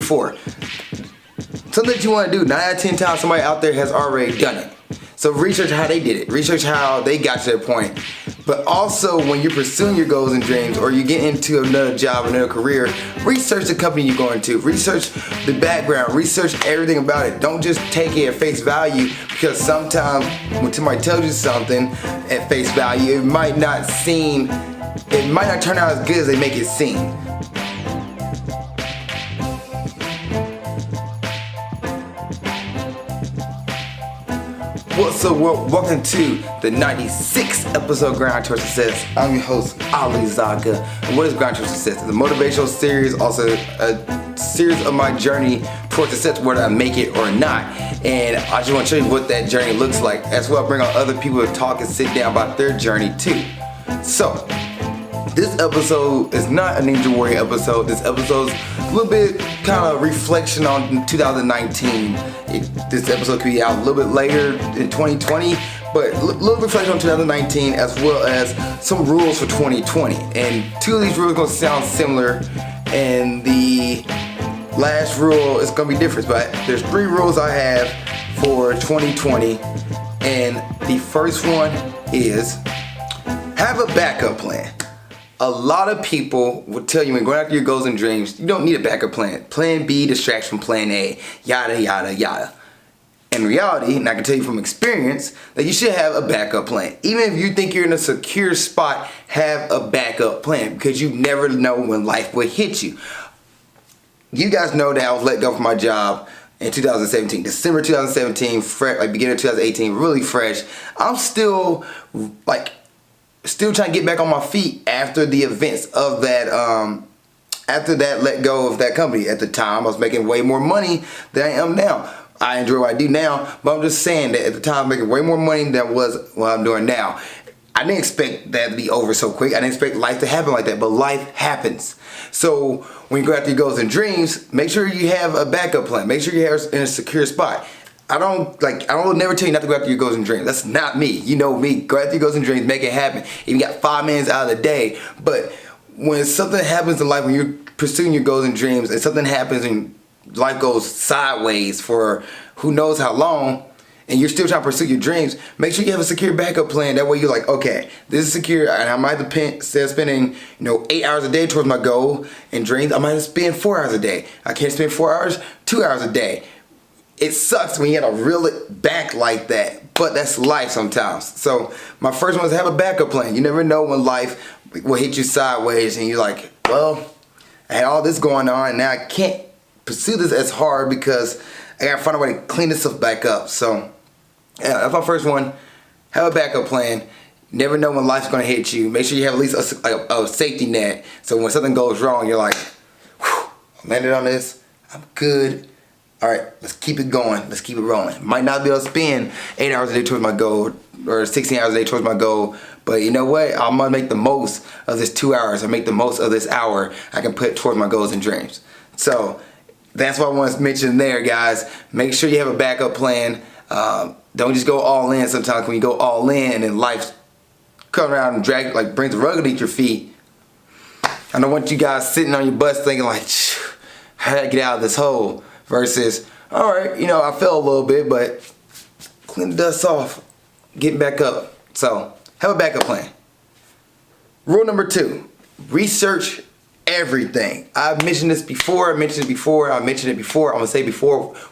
before. Something that you want to do, 9 out of 10 times somebody out there has already done it. So research how they did it. Research how they got to that point. But also when you're pursuing your goals and dreams or you get into another job, another career, research the company you're going to. Research the background. Research everything about it. Don't just take it at face value, because sometimes when somebody tells you something at face value, it might not turn out as good as they make it seem. What's up, world? Welcome to the 96th episode of Grind Towards Success. I'm your host, Ali Zaga. And what is Grind Towards Success? It's a motivational series, also a series of my journey towards success, whether I make it or not. And I just want to show you what that journey looks like. As well, I bring on other people to talk and sit down about their journey too. So, this episode is not a Ninja Warrior episode. This episode is a little bit kind of reflection on 2019. This episode could be out a little bit later in 2020, but a little reflection on 2019 as well as some rules for 2020. And two of these rules are going to sound similar, and the last rule is going to be different. But there's 3 rules I have for 2020, and the first one is have a backup plan. A lot of people will tell you when going after your goals and dreams, you don't need a backup plan. Plan B distracts from plan A, yada, yada, yada. In reality, and I can tell you from experience, that you should have a backup plan. Even if you think you're in a secure spot, have a backup plan, because you never know when life will hit you. You guys know that I was let go from my job in 2017, December 2017, beginning of 2018, really fresh. I'm still trying to get back on my feet after the events of that, after that let go of that company. At the time, I was making way more money than I am now. I enjoy what I do now, but I'm just saying that at the time, I'm making way more money than was what I'm doing now. I didn't expect that to be over so quick. I didn't expect life to happen like that, but life happens. So when you go after your goals and dreams, make sure you have a backup plan. Make sure you're in a secure spot. I don't never tell you not to go after your goals and dreams. That's not me. You know me. Go after your goals and dreams, make it happen. Even got 5 minutes out of the day. But when something happens in life, when you're pursuing your goals and dreams, and something happens and life goes sideways for who knows how long, and you're still trying to pursue your dreams, make sure you have a secure backup plan. That way you're like, okay, this is secure, and I might have to instead of spending 8 hours a day towards my goal and dreams, I might have to spend 4 hours a day. I can't spend 4 hours, 2 hours a day. It sucks when you gotta reel it back like that, but that's life sometimes. So my first one is have a backup plan. You never know when life will hit you sideways and you're like, well, I had all this going on and now I can't pursue this as hard because I gotta find a way to clean this stuff back up. So yeah, that's my first one. Have a backup plan. You never know when life's gonna hit you. Make sure you have at least a safety net. So when something goes wrong, you're like, whew, I landed on this, I'm good. All right, let's keep it going. Let's keep it rolling. Might not be able to spend 8 hours a day towards my goal or 16 hours a day towards my goal, but you know what? I'm gonna make the most of this 2 hours or make the most of this hour I can put towards my goals and dreams. So that's what I want to mention there, guys. Make sure you have a backup plan. Don't just go all in. Sometimes when you go all in and life comes around and brings a rug underneath your feet, I don't want you guys sitting on your butts thinking like, how did I get out of this hole? Versus, all right, I fell a little bit, but clean the dust off, getting back up. So have a backup plan. Rule number 2, research everything. I've mentioned this before, I'm gonna say before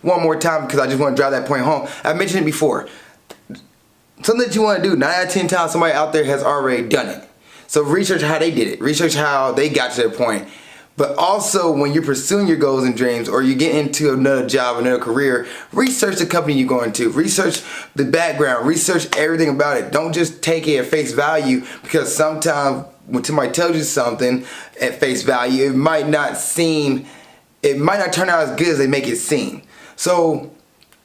one more time because I just want to drive that point home. I've mentioned it before. Something that you want to do, 9 out of 10 times somebody out there has already done it. So research how they did it. Research how they got to that point. But also, when you're pursuing your goals and dreams or you get into another job, another career, research the company you're going to. Research the background. Research everything about it. Don't just take it at face value, because sometimes when somebody tells you something at face value, it might not turn out as good as they make it seem. So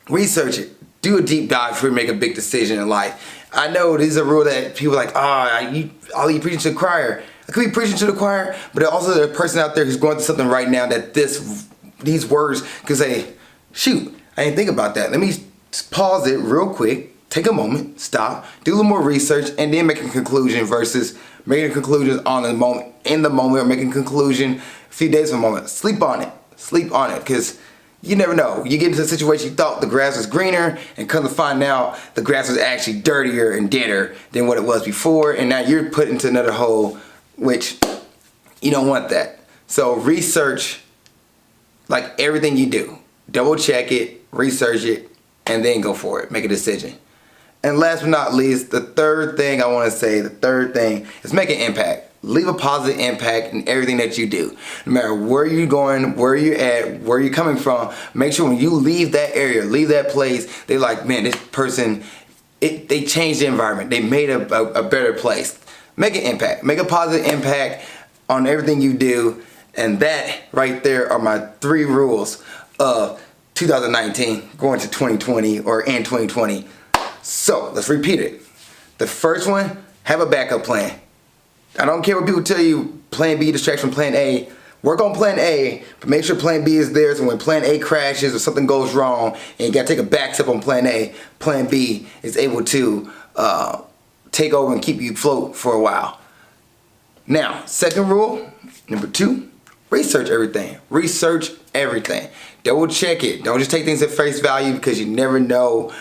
research it. Do a deep dive before you make a big decision in life. I know this is a rule that people are like, all you preaching to the choir. I could be preaching to the choir, but also there's a person out there who's going through something right now that these words could say, shoot, I didn't think about that. Let me pause it real quick, take a moment, stop, do a little more research, and then make a conclusion versus making a conclusion in the moment, or making a conclusion a few days from the moment. Sleep on it. Sleep on it, because you never know. You get into a situation you thought the grass was greener, and come to find out the grass was actually dirtier and deader than what it was before, and now you're put into another hole, which you don't want that. So research like everything you do. Double check it, research it, and then go for it. Make a decision. And last but not least, the third thing I want to say, is make an impact. Leave a positive impact in everything that you do. No matter where you're going, where you're at, where you're coming from, make sure when you leave that area, leave that place, they're like, man, this person, they changed the environment. They made a better place. Make an impact. Make a positive impact on everything you do. And that right there are my 3 rules of 2019 going to 2020 or in 2020. So let's repeat it. The first one, have a backup plan. I don't care what people tell you, plan B distracts from plan A. Work on plan A, but make sure plan B is there so when plan A crashes or something goes wrong and you gotta take a back step on plan A, plan B is able to take over and keep you afloat for a while. Now, second rule, number 2, research everything. Research everything. Double check it. Don't just take things at face value, because you never know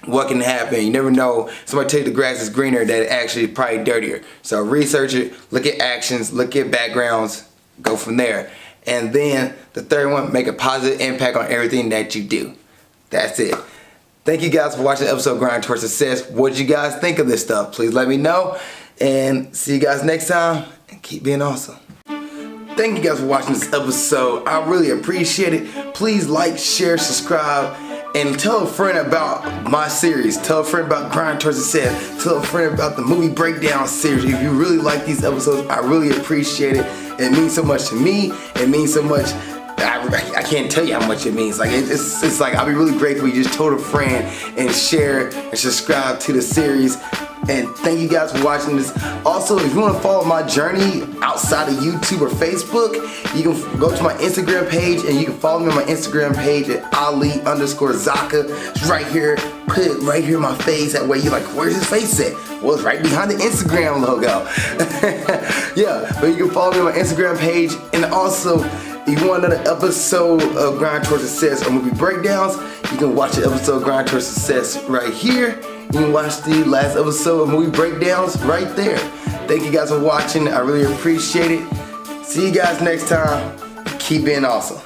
what can happen. You never know. Somebody tell you the grass is greener, that it actually is probably dirtier. So research it, look at actions, look at backgrounds, go from there. And then the third one, make a positive impact on everything that you do. That's it. Thank you guys for watching the episode of Grind Towards Success. What did you guys think of this stuff? Please let me know. And see you guys next time. And keep being awesome. Thank you guys for watching this episode. I really appreciate it. Please like, share, subscribe, and tell a friend about my series. Tell a friend about Grind Towards Success. Tell a friend about the movie breakdown series. If you really like these episodes, I really appreciate it. It means so much to me. It means so much. I can't tell you how much it means. Like it's like I'll be really grateful you just told a friend and share and subscribe to the series. And thank you guys for watching this. Also, if you want to follow my journey outside of YouTube or Facebook, you can go to my Instagram page and you can follow me on my Instagram page at Ali_Zaka. It's right here. Put it right here in my face. That way you're like, where's his face at? Well, it's right behind the Instagram logo. Yeah, but you can follow me on my Instagram page. And also, if you want another episode of Grind Towards Success or movie breakdowns, you can watch the episode of Grind Towards Success right here. You can watch the last episode of movie breakdowns right there. Thank you guys for watching. I really appreciate it. See you guys next time. Keep being awesome.